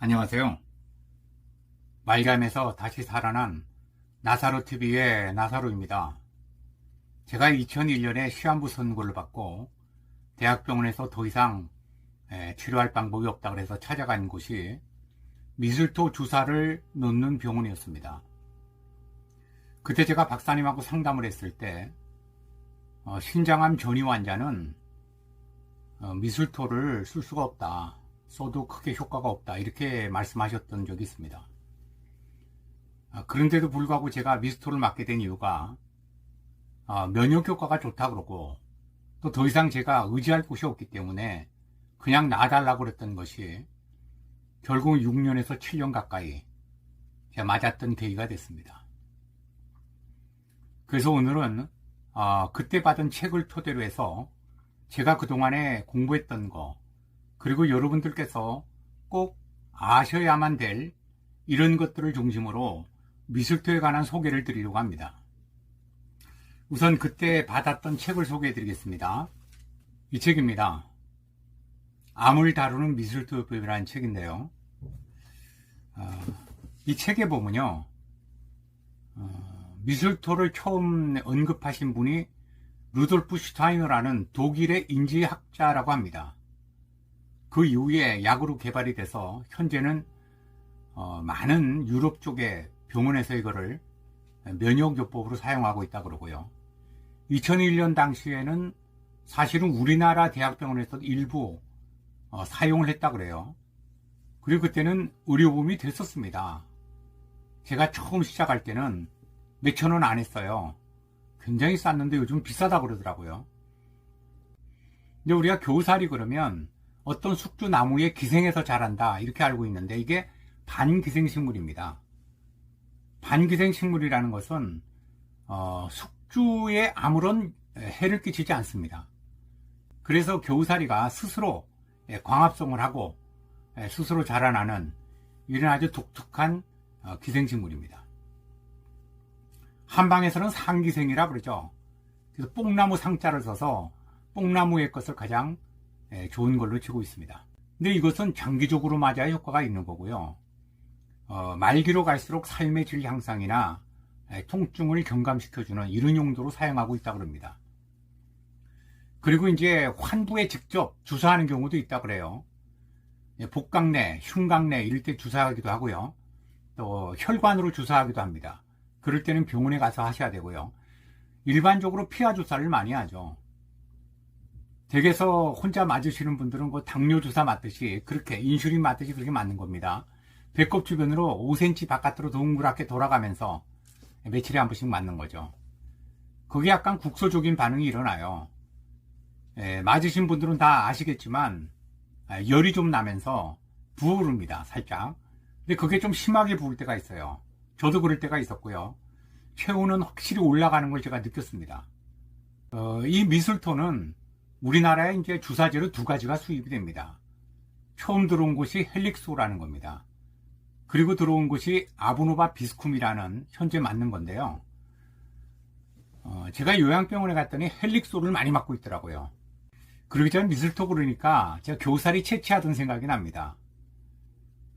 안녕하세요. 말감에서 다시 살아난 나사로TV의 나사로입니다. 제가 2001년에 시한부 선고를 받고 대학병원에서 더 이상 치료할 방법이 없다 그래서 찾아간 곳이 미술토 주사를 놓는 병원이었습니다. 그때 제가 박사님하고 상담을 했을 때 신장암 전이 환자는 미술토를 쓸 수가 없다, 써도 크게 효과가 없다, 이렇게 말씀하셨던 적이 있습니다. 그런데도 불구하고 제가 미술토를 맞게 된 이유가 면역 효과가 좋다 그러고 또 더 이상 제가 의지할 곳이 없기 때문에 그냥 놔달라고 그랬던 것이 결국 6년에서 7년 가까이 제가 맞았던 계기가 됐습니다. 그래서 오늘은 그때 받은 책을 토대로 해서 제가 그동안에 공부했던 거, 그리고 여러분들께서 꼭 아셔야만 될 이런 것들을 중심으로 미술토에 관한 소개를 드리려고 합니다. 우선 그때 받았던 책을 소개해 드리겠습니다. 이 책입니다. 암을 다루는 미술토법이라는 책인데요. 이 책에 보면요, 미술토를 처음 언급하신 분이 루돌프 슈타이너라는 독일의 인지학자라고 합니다. 그 이후에 약으로 개발이 돼서 현재는 많은 유럽 쪽의 병원에서 이거를 면역요법으로 사용하고 있다 그러고요. 2001년 당시에는 사실은 우리나라 대학병원에서도 일부 사용을 했다 그래요. 그리고 그때는 의료보험이 됐었습니다. 제가 처음 시작할 때는 몇천 원 안 했어요. 굉장히 쌌는데 요즘 비싸다 그러더라고요. 근데 우리가 교살이 그러면 어떤 숙주나무에 기생해서 자란다 이렇게 알고 있는데 이게 반기생식물입니다. 반기생식물이라는 것은 숙주에 아무런 해를 끼치지 않습니다. 그래서 겨우살이가 스스로 광합성을 하고 스스로 자라나는 이런 아주 독특한 기생식물입니다. 한방에서는 상기생이라 그러죠. 그래서 뽕나무 상자를 써서 뽕나무의 것을 가장 좋은 걸로 치고 있습니다. 근데 이것은 장기적으로 맞아야 효과가 있는 거고요. 말기로 갈수록 삶의 질 향상이나 통증을 경감시켜주는 이런 용도로 사용하고 있다고 합니다. 그리고 이제 환부에 직접 주사하는 경우도 있다고 그래요. 복강내, 흉강내 이럴 때 주사하기도 하고요. 또 혈관으로 주사하기도 합니다. 그럴 때는 병원에 가서 하셔야 되고요. 일반적으로 피하 주사를 많이 하죠. 댁에서 혼자 맞으시는 분들은 그 당뇨 주사 맞듯이 그렇게 인슐린 맞듯이 그렇게 맞는 겁니다. 배꼽 주변으로 5cm 바깥으로 동그랗게 돌아가면서 며칠에 한 번씩 맞는 거죠. 그게 약간 국소적인 반응이 일어나요. 맞으신 분들은 다 아시겠지만 열이 좀 나면서 부어오릅니다, 살짝. 근데 그게 좀 심하게 부을 때가 있어요. 저도 그럴 때가 있었고요. 체온은 확실히 올라가는 걸 제가 느꼈습니다. 이 미술토는 우리나라에 이제 주사제로 두 가지가 수입이 됩니다. 처음 들어온 곳이 헬릭소라는 겁니다. 그리고 들어온 곳이 아보노바 비스쿰이라는 현재 맞는 건데요. 제가 요양병원에 갔더니 헬릭소를 많이 맞고 있더라고요. 그러기 전에 미술토 그러니까 제가 겨우살이 채취하던 생각이 납니다.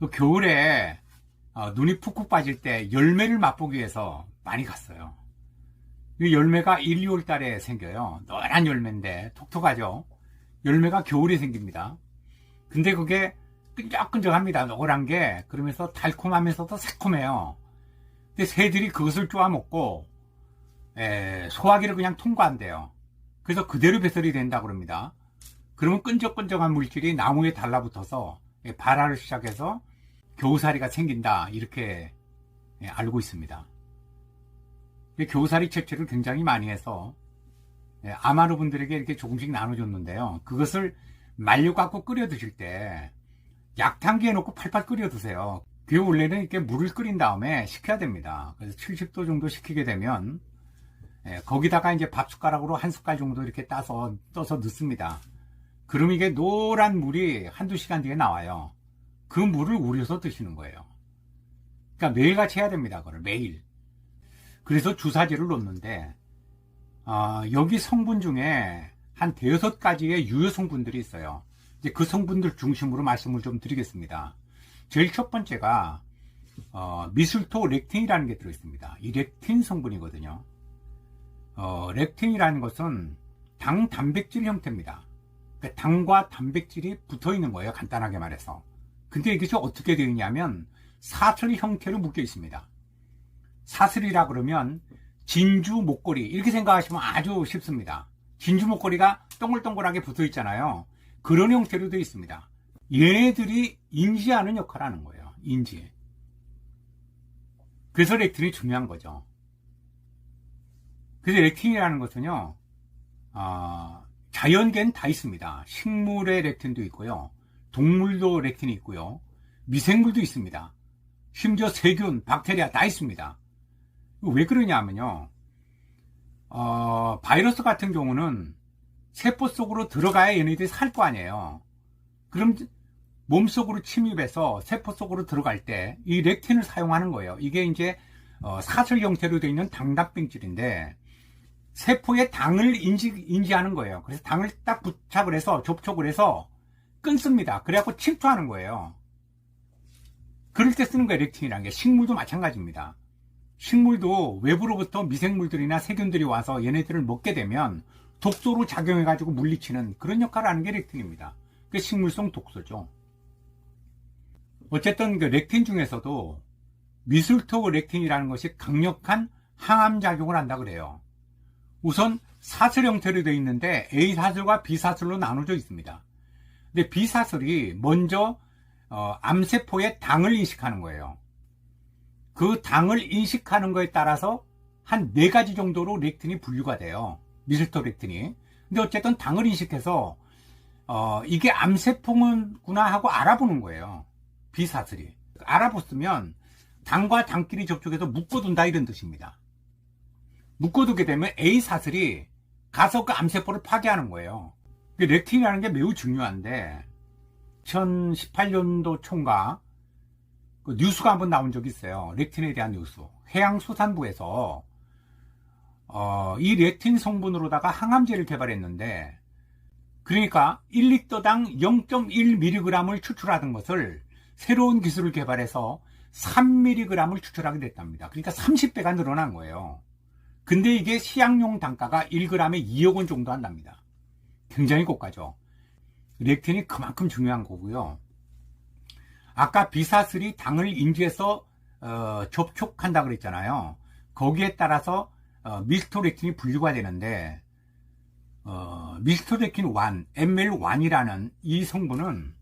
그 겨울에 눈이 푹푹 빠질 때 열매를 맛보기 위해서 많이 갔어요. 이 열매가 1, 2월 달에 생겨요. 노란 열매인데 톡톡하죠. 열매가 겨울에 생깁니다. 근데 그게 끈적끈적합니다. 노란 게. 그러면서 달콤하면서도 새콤해요. 근데 새들이 그것을 쪼아먹고 소화기를 그냥 통과한대요. 그래서 그대로 배설이 된다고 합니다. 그러면 끈적끈적한 물질이 나무에 달라붙어서 발화를 시작해서 겨우살이가 생긴다, 이렇게 알고 있습니다. 겨우살이 채취를 굉장히 많이 해서 아마루 분들에게 이렇게 조금씩 나눠줬는데요. 그것을 말려갖고 끓여 드실 때 약탕기에 놓고 팔팔 끓여 드세요. 그게 원래는 이렇게 물을 끓인 다음에 식혀야 됩니다. 그래서 70도 정도 식히게 되면 거기다가 이제 밥 숟가락으로 한 숟갈 정도 이렇게 떠서 넣습니다. 그럼 이게 노란 물이 한두 시간 뒤에 나와요. 그 물을 우려서 드시는 거예요. 그러니까 매일같이 해야 됩니다. 그걸 매일. 그래서 주사제를 놓는데 여기 성분 중에 한 5가지의 유효 성분들이 있어요. 이제 그 성분들 중심으로 말씀을 좀 드리겠습니다. 제일 첫 번째가 미술토 렉틴이라는 게 들어있습니다. 이 렉틴 성분이거든요. 렉틴이라는 것은 당 단백질 형태입니다. 그러니까 당과 단백질이 붙어 있는 거예요, 간단하게 말해서. 근데 이것이 어떻게 되어 있냐면 사슬 형태로 묶여 있습니다. 사슬이라 그러면 진주 목걸이 이렇게 생각하시면 아주 쉽습니다. 진주 목걸이가 동글동글하게 붙어 있잖아요. 그런 형태로 되어 있습니다. 얘네들이 인지하는 역할을 하는 거예요. 인지. 그래서 렉틴이 중요한 거죠. 그래서 렉틴이라는 것은요, 자연계는 다 있습니다. 식물의 렉틴도 있고요, 동물도 렉틴이 있고요, 미생물도 있습니다. 심지어 세균, 박테리아 다 있습니다. 왜 그러냐 하면요, 바이러스 같은 경우는 세포 속으로 들어가야 얘네들이 살 거 아니에요. 그럼 몸속으로 침입해서 세포 속으로 들어갈 때 이 렉틴을 사용하는 거예요. 이게 이제 사슬 형태로 되어 있는 당단백질인데 세포의 당을 인지하는 거예요. 그래서 당을 딱 부착을 해서 접촉을 해서 끊습니다. 그래갖고 침투하는 거예요. 그럴 때 쓰는 거예요, 렉틴이라는 게. 식물도 마찬가지입니다. 식물도 외부로부터 미생물들이나 세균들이 와서 얘네들을 먹게 되면 독소로 작용해가지고 물리치는 그런 역할을 하는 게 렉틴입니다. 그게 식물성 독소죠. 어쨌든 그 렉틴 중에서도 미술토 렉틴이라는 것이 강력한 항암작용을 한다 그래요. 우선 사슬 형태로 되어 있는데 A사슬과 B사슬로 나눠져 있습니다. 근데 B사슬이 먼저 암세포의 당을 인식하는 거예요. 그 당을 인식하는 거에 따라서 한 4가지 정도로 렉틴이 분류가 돼요. 미술토 렉틴이. 근데 어쨌든 당을 인식해서 이게 암세포구나 하고 알아보는 거예요. B사슬이. 알아봤으면 당과 당끼리 접촉해서 묶어둔다 이런 뜻입니다. 묶어두게 되면 A사슬이 가서 그 암세포를 파괴하는 거예요. 렉틴이라는 게 매우 중요한데 2018년도 총과 그 뉴스가 한번 나온 적이 있어요. 렉틴에 대한 뉴스. 해양수산부에서 이 렉틴 성분으로다가 항암제를 개발했는데, 그러니까 1리터당 0.1mg을 추출하던 것을 새로운 기술을 개발해서 3mg을 추출하게 됐답니다. 그러니까 30배가 늘어난 거예요. 근데 이게 시약용 단가가 1g에 2억 원 정도 한답니다. 굉장히 고가죠. 렉틴이 그만큼 중요한 거고요. 아까 B사슬이 당을 인지해서 접촉한다 그랬잖아요. 거기에 따라서 미스토렉틴이 분류가 되는데 미스토렉틴 1, ML1이라는 이 성분은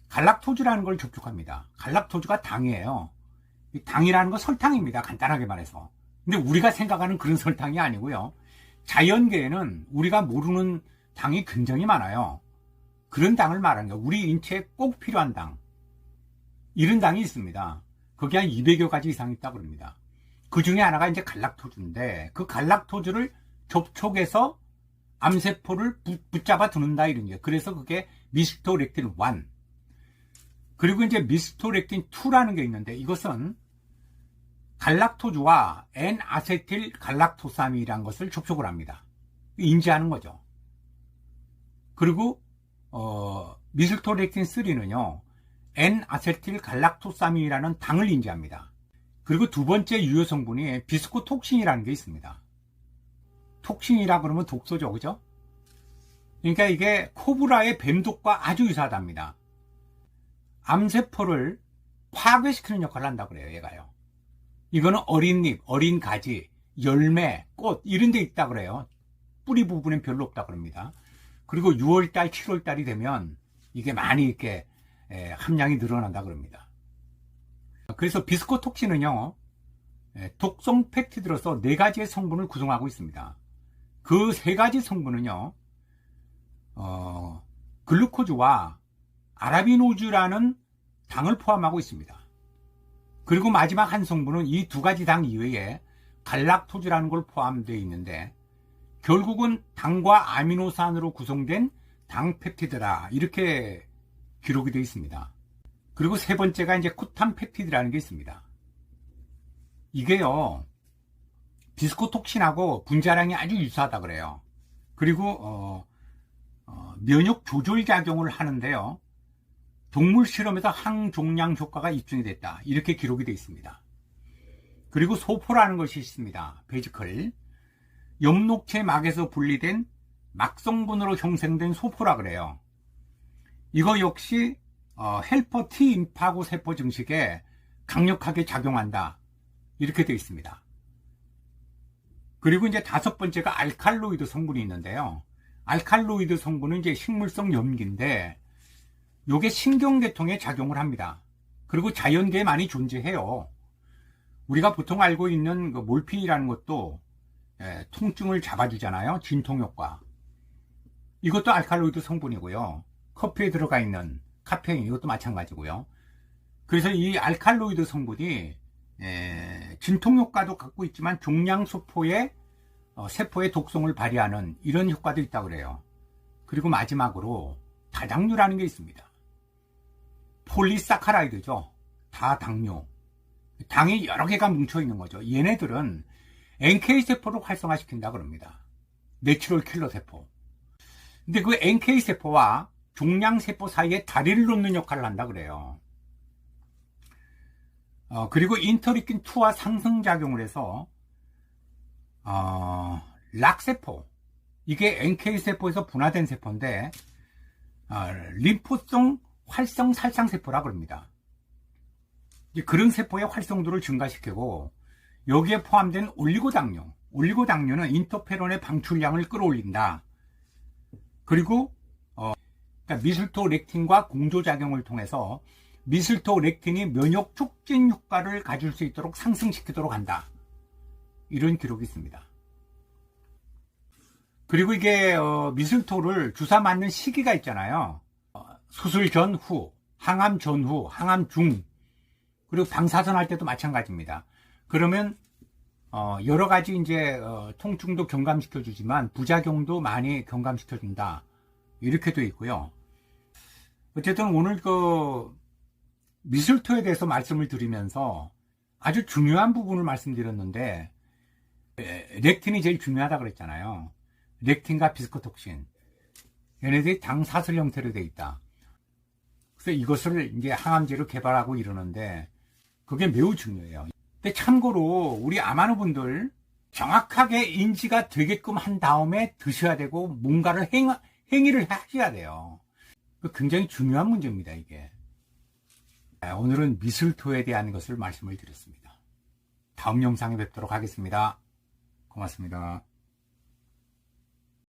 갈락토즈라는 걸 접촉합니다. 갈락토즈가 당이에요. 이 당이라는 건 설탕입니다. 간단하게 말해서. 근데 우리가 생각하는 그런 설탕이 아니고요. 자연계에는 우리가 모르는 당이 굉장히 많아요. 그런 당을 말하는 거예요. 우리 인체에 꼭 필요한 당. 이런 당이 있습니다. 거기 한 200여 가지 이상 있다고 합니다. 그 중에 하나가 이제 갈락토즈인데, 그 갈락토즈를 접촉해서 암세포를 붙잡아 두는다 이런 게. 그래서 그게 미스토렉틴 1. 그리고 이제 미스토렉틴 2라는 게 있는데, 이것은 갈락토즈와 N아세틸 갈락토삼이라는 것을 접촉을 합니다. 인지하는 거죠. 그리고 미스토렉틴 3는요, N아세틸 갈락토삼이라는 당을 인지합니다. 그리고 두 번째 유효 성분이 비스코톡신이라는 게 있습니다. 톡신이라 그러면 독소죠, 그죠? 그러니까 이게 코브라의 뱀독과 아주 유사하답니다. 암세포를 파괴시키는 역할을 한다고 그래요, 얘가요. 이거는 어린 잎, 어린 가지, 열매, 꽃 이런 데 있다 그래요. 뿌리 부분엔 별로 없다 그럽니다. 그리고 6월달, 7월달이 되면 이게 많이 이렇게 함량이 늘어난다 그럽니다. 그래서 비스코톡신은요, 독성 펩티드로서 4가지의 성분을 구성하고 있습니다. 그 3가지 성분은요, 글루코즈와 아라비노즈라는 당을 포함하고 있습니다. 그리고 마지막 한 성분은 이 2가지 당 이외에 갈락토즈라는 걸 포함되어 있는데, 결국은 당과 아미노산으로 구성된 당 펩티드라 이렇게 기록이 되어 있습니다. 그리고 세 번째가 이제 쿠탄 펩티드라는 게 있습니다. 이게요, 비스코톡신하고 분자량이 아주 유사하다 그래요. 그리고 면역 조절 작용을 하는데요, 동물 실험에서 항종양 효과가 입증이 됐다. 이렇게 기록이 되어 있습니다. 그리고 소포라는 것이 있습니다. 베지컬. 엽록체 막에서 분리된 막성분으로 형성된 소포라 그래요. 이거 역시 헬퍼 T 임파고 세포 증식에 강력하게 작용한다. 이렇게 되어 있습니다. 그리고 이제 5번째가 알칼로이드 성분이 있는데요. 알칼로이드 성분은 이제 식물성 염기인데 요게 신경계통에 작용을 합니다. 그리고 자연계에 많이 존재해요. 우리가 보통 알고 있는 그 몰핀이라는 것도 통증을 잡아주잖아요. 진통효과. 이것도 알칼로이드 성분이고요. 커피에 들어가 있는 카페인 이것도 마찬가지고요. 그래서 이 알칼로이드 성분이 진통효과도 갖고 있지만 종양세포의 세포의 독성을 발휘하는 이런 효과도 있다고 그래요. 그리고 마지막으로 다당류라는 게 있습니다. 폴리사카라이드죠. 다당류. 당이 여러 개가 뭉쳐 있는 거죠. 얘네들은 NK세포를 활성화시킨다 그럽니다. 내추럴 킬러 세포. 근데 그 NK세포와 종양세포 사이에 다리를 놓는 역할을 한다 그래요. 그리고 인터리킨2와 상승작용을 해서 락세포, 이게 NK세포에서 분화된 세포인데 림포성 활성 살상세포라 그럽니다. 그런 세포의 활성도를 증가시키고 여기에 포함된 올리고당류는 인터페론의 방출량을 끌어올린다. 그리고 그러니까 미슬토렉틴과 공조작용을 통해서 미슬토렉틴이 면역 촉진 효과를 가질 수 있도록 상승시키도록 한다. 이런 기록이 있습니다. 그리고 이게 미슬토를 주사 맞는 시기가 있잖아요. 수술 전후, 항암 전후, 항암 중, 그리고 방사선 할 때도 마찬가지입니다. 그러면 여러 가지 이제 통증도 경감시켜 주지만 부작용도 많이 경감시켜 준다. 이렇게 되어 있고요. 어쨌든 오늘 그 미슬토에 대해서 말씀을 드리면서 아주 중요한 부분을 말씀드렸는데 렉틴이 제일 중요하다 그랬잖아요. 렉틴과 비스코톡신, 얘네들이 당사슬 형태로 되어 있다. 그래서 이것을 이제 항암제로 개발하고 이러는데 그게 매우 중요해요. 근데 참고로 우리 아마노분들 정확하게 인지가 되게끔 한 다음에 드셔야 되고 뭔가를 행위를 하셔야 돼요. 굉장히 중요한 문제입니다, 이게. 오늘은 미슬토에 대한 것을 말씀을 드렸습니다. 다음 영상에 뵙도록 하겠습니다. 고맙습니다.